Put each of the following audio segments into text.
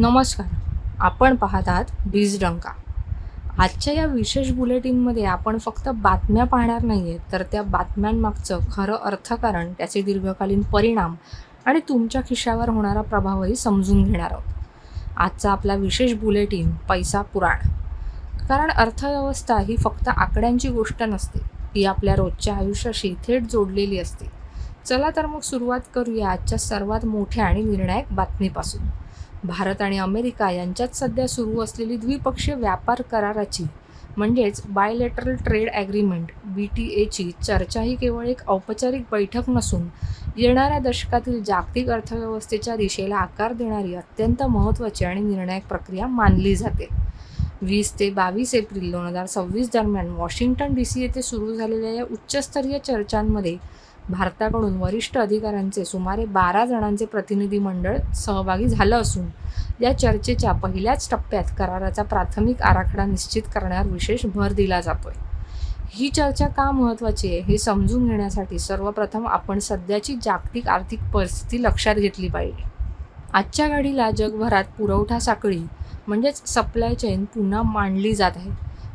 नमस्कार. आपण पाहत आहात बीजडंका. आजच्या या विशेष बुलेटिनमध्ये आपण फक्त बातम्या पाहणार नाहीये, तर त्या बातम्यांमागचं खरं अर्थकारण, त्याचे दीर्घकालीन परिणाम आणि तुमच्या खिशावर होणारा प्रभावही समजून घेणार आहोत. आजचा आपला विशेष बुलेटिन पैसा पुराण. कारण अर्थव्यवस्था ही फक्त आकड्यांची गोष्ट नसते, ती आपल्या रोजच्या आयुष्याशी थेट जोडलेली असते. चला तर मग सुरुवात करूया आजच्या सर्वात मोठ्या आणि निर्णायक बातमीपासून. भारत आणि अमेरिका यांच्यात सध्या सुरू असलेली द्विपक्षीय व्यापार कराराची म्हणजेच बायलॅटरल ट्रेड ॲग्रीमेंट BTA चर्चा ही केवळ एक औपचारिक बैठक नसून येणाऱ्या दशकातील जागतिक अर्थव्यवस्थेच्या दिशेला आकार देणारी अत्यंत महत्त्वाची आणि निर्णायक प्रक्रिया मानली जाते. 20 ते 22 एप्रिल 2026 दरम्यान वॉशिंग्टन DC येथे सुरू झालेल्या या उच्चस्तरीय चर्चांमध्ये भारताकडून वरिष्ठ अधिकाऱ्यांचे सुमारे 12 जणांचे प्रतिनिधी मंडळ सहभागी झालं असून या चर्चेच्या पहिल्याच टप्प्यात कराराचा प्राथमिक आराखडा निश्चित करण्यावर विशेष भर दिला जातोय. ही चर्चा का महत्त्वाची आहे हे समजून घेण्यासाठी सर्वप्रथम आपण सध्याची जागतिक आर्थिक परिस्थिती लक्षात घेतली पाहिजे. आजच्या घडीला जगभरात पुरवठा साखळी म्हणजेच सप्लाय चेन पुन्हा मांडली जात आहे.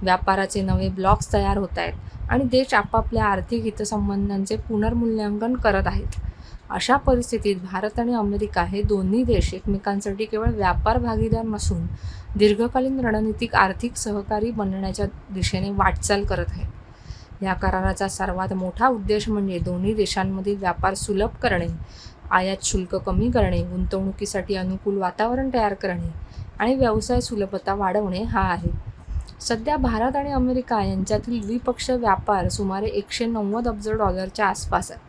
व्यापाराचे नवे ब्लॉक्स तयार होत आहेत आणि देश आपापल्या आर्थिक हितसंबंधांचे पुनर्मूल्यांकन करत आहेत. अशा परिस्थितीत भारत आणि अमेरिका हे दोन्ही देश एकमेकांसाठी केवळ व्यापार भागीदार नसून दीर्घकालीन रणनीतिक आर्थिक सहकारी बनण्याच्या दिशेने वाटचाल करत आहेत. या कराराचा सर्वात मोठा उद्देश म्हणजे दोन्ही देशांमधील व्यापार सुलभ करणे, आयात शुल्क कमी करणे, गुंतवणुकीसाठी अनुकूल वातावरण तयार करणे आणि व्यवसाय सुलभता वाढवणे हा आहे. सध्या भारत आणि अमेरिका यांच्यातील द्विपक्षीय व्यापार सुमारे $190 अब्ज आसपास आहे.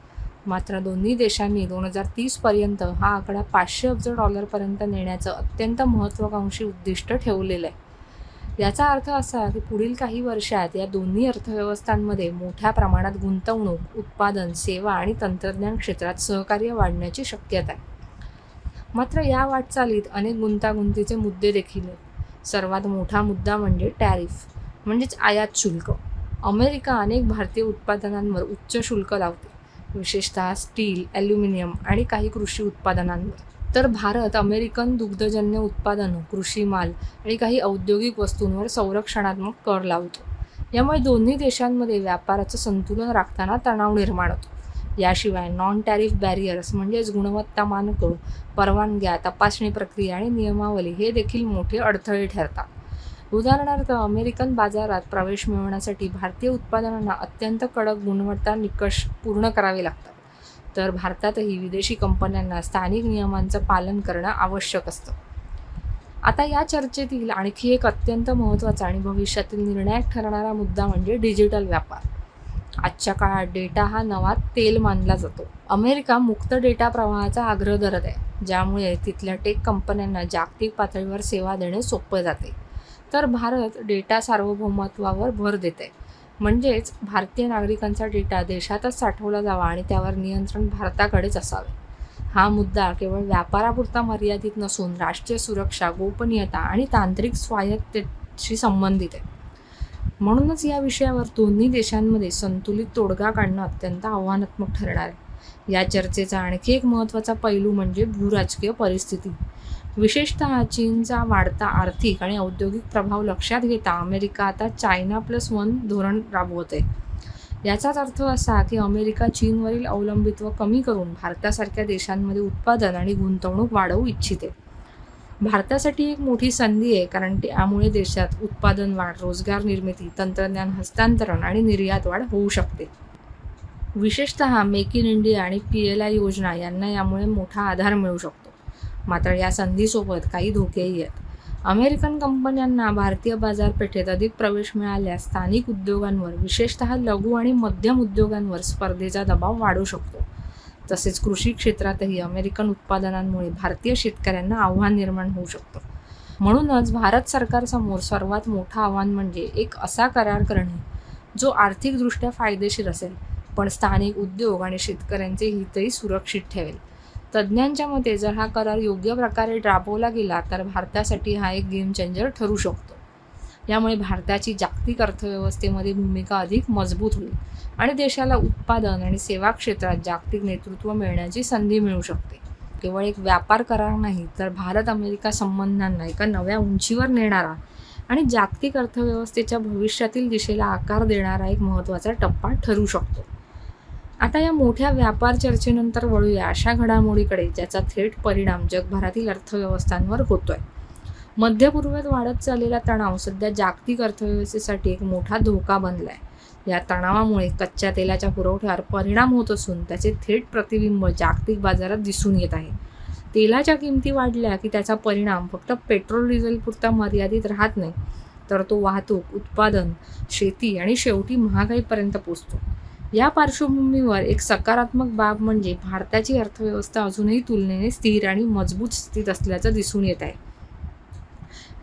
मात्र दोन्ही देशांनी 2030 पर्यंत हा आकडा $500 अब्ज पर्यंत नेण्याचं अत्यंत महत्त्वाकांक्षी उद्दिष्ट ठेवलेलं आहे. याचा अर्थ असा की पुढील काही वर्षात या दोन्ही अर्थव्यवस्थांमध्ये मोठ्या प्रमाणात गुंतवणूक, उत्पादन, सेवा आणि तंत्रज्ञान क्षेत्रात सहकार्य वाढण्याची शक्यता आहे. मात्र या वाटचालीत अनेक गुंतागुंतीचे मुद्दे देखील आहेत. सर्वात मोठा मुद्दा म्हणजे टॅरिफ म्हणजेच आयात शुल्क. अमेरिका अनेक भारतीय उत्पादनांवर उच्च शुल्क लावते, विशेषतः स्टील, ॲल्युमिनियम आणि काही कृषी उत्पादनांवर. तर भारत अमेरिकन दुग्धजन्य उत्पादनं, कृषी माल आणि काही औद्योगिक वस्तूंवर संरक्षणात्मक कर लावतो. यामुळे दोन्ही देशांमध्ये व्यापाराचं संतुलन राखताना तणाव निर्माण होतो. याशिवाय नॉन टॅरिफ बॅरियर्स म्हणजेच गुणवत्ता मानकं, परवानग्या, तपासणी प्रक्रिया आणि नियमावली हे देखील मोठे अडथळे ठरतात. उदाहरणार्थ, अमेरिकन बाजारात प्रवेश मिळवण्यासाठी भारतीय उत्पादनांना अत्यंत कडक गुणवत्ता निकष पूर्ण करावे लागतात, तर भारतातही विदेशी कंपन्यांना स्थानिक नियमांचं पालन करणं आवश्यक असतं. आता या चर्चेतील आणखी एक अत्यंत महत्त्वाचा आणि भविष्यातील निर्णायक ठरणारा मुद्दा म्हणजे डिजिटल व्यापार. आजच्या काळात डेटा हा नवा तेल मानला जातो. अमेरिका मुक्त डेटा प्रवाहाचा आग्रह धरत आहे, ज्यामुळे तिथल्या टेक कंपन्यांना जागतिक पातळीवर सेवा देणे सोपे जाते. तर भारत डेटा सार्वभौमत्वावर भर देते, म्हणजेच भारतीय नागरिकांचा डेटा देशातच साठवला जावा आणि त्यावर नियंत्रण भारताकडेच असावे. हा मुद्दा केवळ व्यापारापुरता मर्यादित नसून राष्ट्रीय सुरक्षा, गोपनीयता आणि तांत्रिक स्वायत्ततेशी संबंधित आहे. म्हणूनच या विषयावर दोन्ही देशांमध्ये संतुलित तोडगा काढणं अत्यंत आव्हानात्मक ठरणार आहे. या चर्चेचा आणखी एक महत्त्वाचा पैलू म्हणजे भूराजकीय परिस्थिती. विशेषतः चीनचा वाढता आर्थिक आणि औद्योगिक प्रभाव लक्षात घेता अमेरिका आता China+1 धोरण राबवते. याचाच अर्थ असा की अमेरिका चीनवरील अवलंबित्व कमी करून भारतासारख्या देशांमध्ये उत्पादन आणि गुंतवणूक वाढवू इच्छिते. भारतासाठी एक मोठी संधी आहे, कारण त्यामुळे देशात उत्पादन वाढ, रोजगार निर्मिती, तंत्रज्ञान हस्तांतरण आणि निर्यात वाढ होऊ शकते. विशेषतः मेक इन इंडिया आणि PLI योजना यांना यामुळे मोठा आधार मिळू शकतो. मात्र या संधीसोबत काही धोकेही आहेत. अमेरिकन कंपन्यांना भारतीय बाजारपेठेत अधिक प्रवेश मिळाल्यास स्थानिक उद्योगांवर, विशेषतः लघु आणि मध्यम उद्योगांवर स्पर्धेचा दबाव वाढू शकतो. तसेच कृषी क्षेत्रातही अमेरिकन उत्पादनांमुळे भारतीय शेतकऱ्यांना आव्हान निर्माण होऊ शकतं. म्हणूनच भारत सरकारसमोर सर्वात मोठं आव्हान म्हणजे एक असा करार करणे जो आर्थिकदृष्ट्या फायदेशीर असेल, पण स्थानिक उद्योग आणि शेतकऱ्यांचे हितही सुरक्षित ठेवेल. तज्ज्ञांच्या मते जर हा करार योग्य प्रकारे राबवला गेला तर भारतासाठी हा एक गेम चेंजर ठरू शकतो. यामुळे भारताची जागतिक अर्थव्यवस्थेमध्ये भूमिका अधिक मजबूत होईल आणि देशाला उत्पादन आणि सेवा क्षेत्रात जागतिक नेतृत्व मिळण्याची संधी मिळू शकते. केवळ एक व्यापार करार नाही, तर भारत अमेरिका संबंधांना एका नव्या उंचीवर नेणारा आणि जागतिक अर्थव्यवस्थेच्या भविष्यातील दिशेला आकार देणारा एक महत्त्वाचा टप्पा ठरू शकतो. आता या मोठ्या व्यापार चर्चेनंतर वळूया अशा घडामोडीकडे ज्याचा थेट परिणाम जगभरातील अर्थव्यवस्थांवर होतोय. मध्य पूर्वेत वाढत चाललेला तणाव सध्या जागतिक अर्थव्यवस्थेसाठी एक मोठा धोका बनलाय. या तणावामुळे कच्च्या तेलाच्या पुरवठ्यावर परिणाम होत असून त्याचे थेट प्रतिबिंब जागतिक बाजारात दिसून येत आहे. तेलाच्या किमती वाढल्या की त्याचा परिणाम फक्त पेट्रोल डिझेल पुरता मर्यादित राहत नाही, तर तो वाहतूक, उत्पादन, शेती आणि शेवटी महागाईपर्यंत पोहोचतो. या पार्श्वभूमीवर एक सकारात्मक बाब म्हणजे भारताची अर्थव्यवस्था अजूनही तुलनेने स्थिर आणि मजबूत स्थितीत असल्याचं दिसून येत आहे.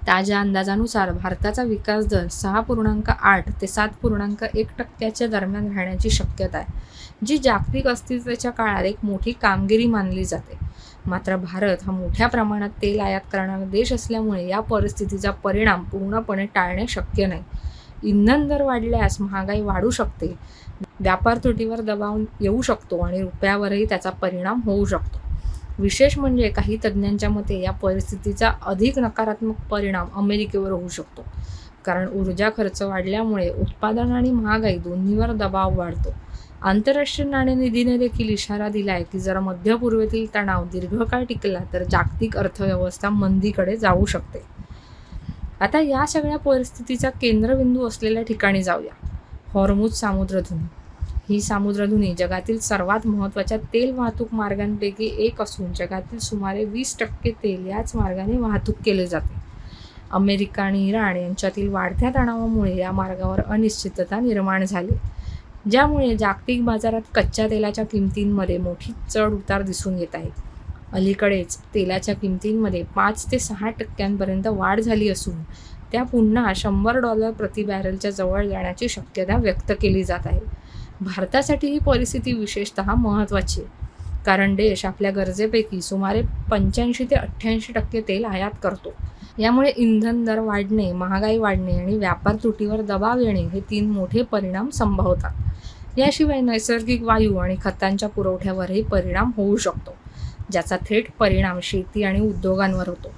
ताज्या अंदाजानुसार भारताचा विकास दर 6.8 ते 7.1% दरम्यान राहण्याची शक्यता आहे, जी जागतिक अस्थिरतेच्या काळात एक मोठी कामगिरी मानली जाते. मात्र भारत हा मोठ्या प्रमाणात तेल आयात करणारा देश असल्यामुळे या परिस्थितीचा परिणाम पूर्णपणे टाळणे शक्य नाही. इंधन दर वाढल्यास महागाई वाढू शकते, व्यापार तुटीवर दबाव येऊ शकतो आणि रुपयावरही त्याचा परिणाम होऊ शकतो. विशेष म्हणजे काही तज्ज्ञांच्या मते या परिस्थितीचा अधिक नकारात्मक परिणाम अमेरिकेवर होऊ शकतो, कारण ऊर्जा खर्च वाढल्यामुळे उत्पादन आणि महागाई दोन्हीवर दबाव वाढतो. आंतरराष्ट्रीय नाणेनिधीने देखील इशारा दिलाय की जर मध्य पूर्वेतील तणाव दीर्घकाळ टिकला तर जागतिक अर्थव्यवस्था मंदीकडे जाऊ शकते. आता या सगळ्या परिस्थितीचा केंद्रबिंदू असलेल्या ठिकाणी जाऊया. हॉर्मुझ सामुद्रधुनी. ही सामुद्रधुनी जगातील सर्वात महत्त्वाच्या तेल वाहतूक मार्गांपैकी एक असून जगातील सुमारे 20% तेल याच मार्गाने वाहतूक केले जाते. अमेरिका आणि इराण यांच्यातील वाढत्या तणावामुळे या मार्गावर अनिश्चितता निर्माण झाली, ज्यामुळे जागतिक बाजारात कच्च्या तेलाच्या किमतींमध्ये मोठी चढ उतार दिसून येत आहे. अलीकडेच तेलाच्या किमतींमध्ये 5 ते 6% वाढ झाली असून त्या पुन्हा $100 प्रति बॅरलच्या जवळ जाण्याची शक्यता व्यक्त केली जात आहे. भारतासाठी ही परिस्थिती विशेषतः महत्त्वाची आहे, कारण देश आपल्या गरजेपैकी सुमारे 85 ते 88% तेल आयात करतो. यामुळे इंधन दर वाढणे, महागाई वाढणे आणि व्यापार तुटीवर दबाव येणे हे 3 मोठे परिणाम संभवतात. याशिवाय नैसर्गिक वायू आणि खतांच्या पुरवठ्यावरही परिणाम होऊ शकतो, ज्याचा थेट परिणाम शेती आणि उद्योगांवर होतो.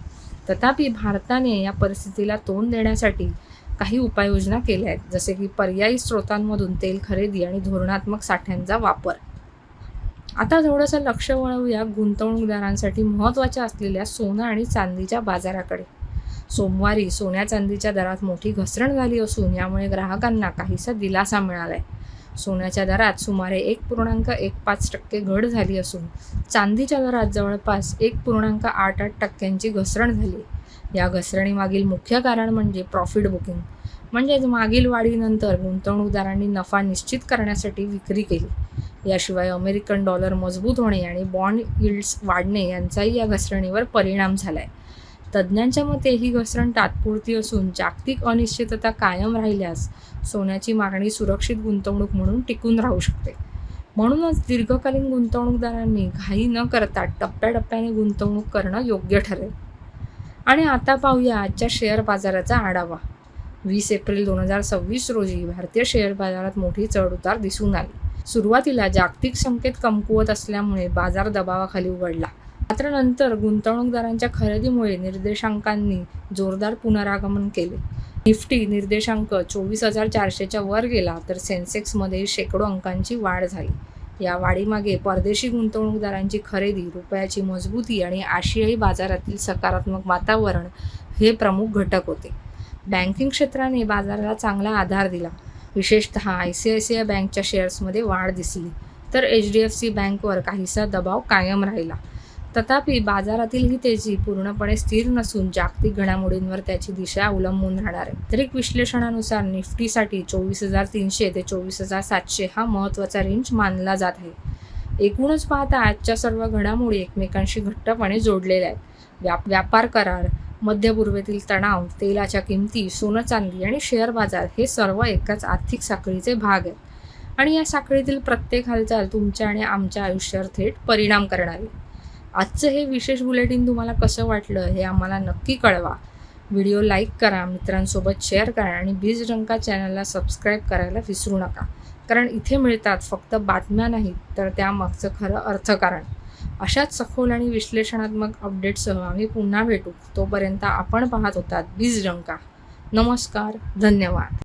तथापि भारताने या परिस्थितीला तोंड देण्यासाठी काही उपाययोजना केल्या आहेत, जसे की पर्यायी स्रोतांमधून तेल खरेदी आणि धोरणात्मक साठ्यांचा वापर. आता थोडंसं लक्ष वळवूया गुंतवणूकदारांसाठी महत्त्वाच्या असलेल्या सोनं आणि चांदीच्या बाजाराकडे. सोमवारी सोन्या चांदीच्या दरात मोठी घसरण झाली असून यामुळे ग्राहकांना काहीसा दिलासा मिळाला आहे. सोन्याच्या दरात सुमारे 1.15% घट झाली असून चांदीच्या दरात जवळपास 1.88% घसरण झाली. या घसरणीमागील मुख्य कारण म्हणजे प्रॉफिट बुकिंग, म्हणजेच मागील वाढीनंतर गुंतवणूकदारांनी नफा निश्चित करण्यासाठी विक्री केली. याशिवाय अमेरिकन डॉलर मजबूत होणे आणि बॉन्ड यील्ड्स वाढणे यांचाही या घसरणीवर परिणाम झाला आहे. तज्ज्ञांच्या मते ही घसरण तात्पुरती असून जागतिक अनिश्चितता कायम राहिल्यास सोन्याची मागणी सुरक्षित गुंतवणूक म्हणून टिकून राहू शकते. म्हणूनच दीर्घकालीन गुंतवणूकदारांनी घाई न करता टप्प्याटप्प्याने गुंतवणूक करणं योग्य ठरेल. आणि आता पाहूया आजच्या शेअर बाजाराचा आढावा. 20 एप्रिल 2026 रोजी भारतीय शेअर बाजारात मोठी चढउतार दिसून आली. सुरुवातीला जागतिक संकेत कमकुवत असल्यामुळे बाजार दबावाखाली उघडला. मात्र नंतर गुंतवणूकदारांच्या खरेदीमुळे निर्देशांकांनी जोरदार पुनरागमन केले. निफ्टी निर्देशांक 24,400च्या वर गेला, तर सेन्सेक्समध्ये शेकडो अंकांची वाढ झाली. या वाढीमागे परदेशी गुंतवणूकदारांची खरेदी, रुपयाची मजबूती आणि आशियाई बाजारातील सकारात्मक वातावरण हे प्रमुख घटक होते. बँकिंग क्षेत्राने बाजाराला चांगला आधार दिला. विशेषतः ICICI बँकच्या शेअर्समध्ये वाढ दिसली, तर HDFC बँकवर काहीसा दबाव कायम राहिला. तथापि बाजारातील ही तेजी पूर्णपणे स्थिर नसून जागतिक घडामोडींवर त्याची दिशा अवलंबून राहणार आहे. तांत्रिक विश्लेषणानुसार निफ्टीसाठी 24,300 ते 24,700 हा महत्त्वाचा रेंज मानला जात आहे. एकूणच पाहता आजच्या सर्व घडामोडी एकमेकांशी घट्टपणे जोडलेल्या आहेत. व्यापार करार, मध्य पूर्वेतील तणाव, तेलाच्या किमती, सोनं चांदी आणि शेअर बाजार हे सर्व एकाच आर्थिक साखळीचे भाग आहेत. आणि या साखळीतील प्रत्येक हालचाल तुमच्या आणि आमच्या आयुष्यावर थेट परिणाम करणारी. आजचं हे विशेष बुलेटिन तुम्हाला कसं वाटलं हे आम्हाला नक्की कळवा. व्हिडिओ लाईक करा, मित्रांसोबत शेअर करा आणि बीजडंका चॅनलला सबस्क्राईब करायला विसरू नका, कारण इथे मिळतात फक्त बातम्या नाहीत, तर त्यामागचं खरं अर्थकारण. अशाच सखोल आणि विश्लेषणात्मक अपडेटसह आम्ही पुन्हा भेटू. तोपर्यंत आपण पाहत होतात बीजडंका. नमस्कार, धन्यवाद.